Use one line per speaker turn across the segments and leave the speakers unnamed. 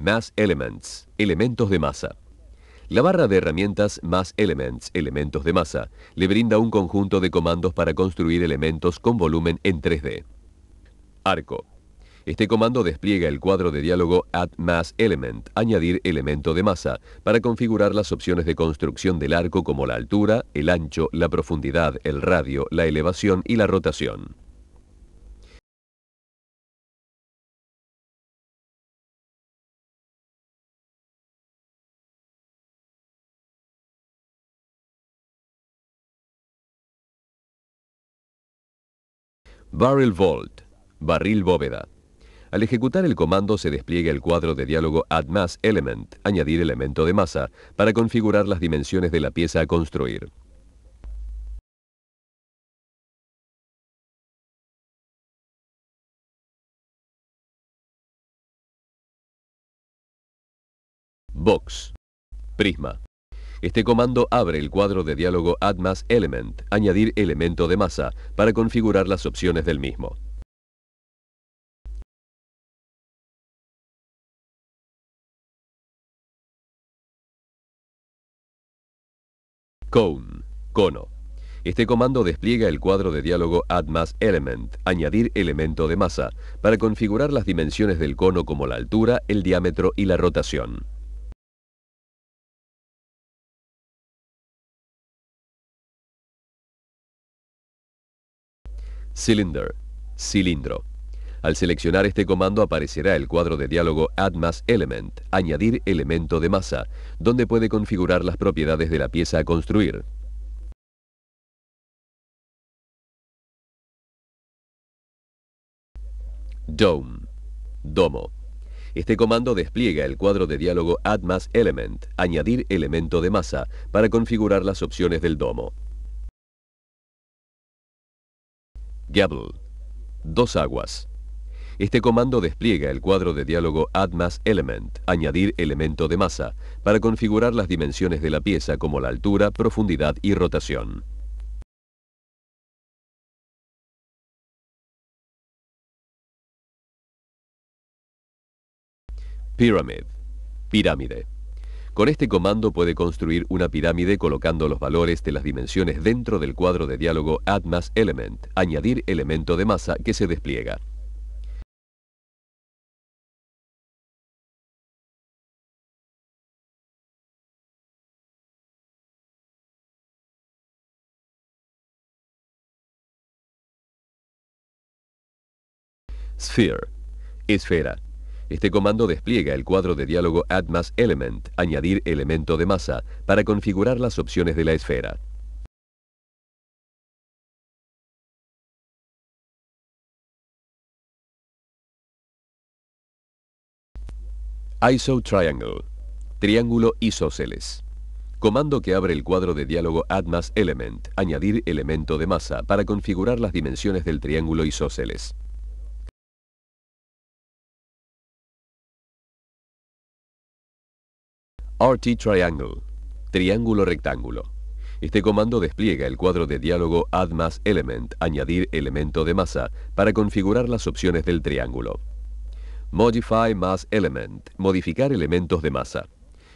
Mass Elements, elementos de masa. La barra de herramientas Mass Elements, elementos de masa, le brinda un conjunto de comandos para construir elementos con volumen en 3D. Arco. Este comando despliega el cuadro de diálogo Add Mass Element, añadir elemento de masa, para configurar las opciones de construcción del arco como la altura, el ancho, la profundidad, el radio, la elevación y la rotación. Barrel Vault, barril bóveda. Al ejecutar el comando se despliega el cuadro de diálogo Add Mass Element, añadir elemento de masa, para configurar las dimensiones de la pieza a construir. Box, prisma. Este comando abre el cuadro de diálogo Add Mass Element, añadir elemento de masa, para configurar las opciones del mismo. Cone, cono. Este comando despliega el cuadro de diálogo Add Mass Element, añadir elemento de masa, para configurar las dimensiones del cono como la altura, el diámetro y la rotación. Cylinder, cilindro. Al seleccionar este comando aparecerá el cuadro de diálogo Add Mass Element, añadir elemento de masa, donde puede configurar las propiedades de la pieza a construir. Dome, domo. Este comando despliega el cuadro de diálogo Add Mass Element, añadir elemento de masa, para configurar las opciones del domo. Gable, dos aguas. Este comando despliega el cuadro de diálogo Add Mass Element, añadir elemento de masa, para configurar las dimensiones de la pieza como la altura, profundidad y rotación. Pyramid, pirámide. Con este comando puede construir una pirámide colocando los valores de las dimensiones dentro del cuadro de diálogo Add Mass Element, añadir elemento de masa que se despliega. Sphere, esfera. Este comando despliega el cuadro de diálogo Add Mass Element, añadir elemento de masa, para configurar las opciones de la esfera. Iso Triangle, triángulo isósceles. Comando que abre el cuadro de diálogo Add Mass Element, añadir elemento de masa, para configurar las dimensiones del triángulo isósceles. RT Triangle, triángulo rectángulo. Este comando despliega el cuadro de diálogo Add Mass Element, añadir elemento de masa, para configurar las opciones del triángulo. Modify Mass Element, modificar elementos de masa.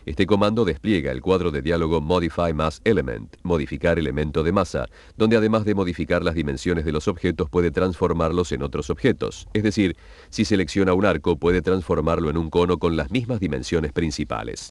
Este comando despliega el cuadro de diálogo Modify Mass Element, modificar elemento de masa, donde además de modificar las dimensiones de los objetos puede transformarlos en otros objetos. Es decir, si selecciona un arco puede transformarlo en un cono con las mismas dimensiones principales.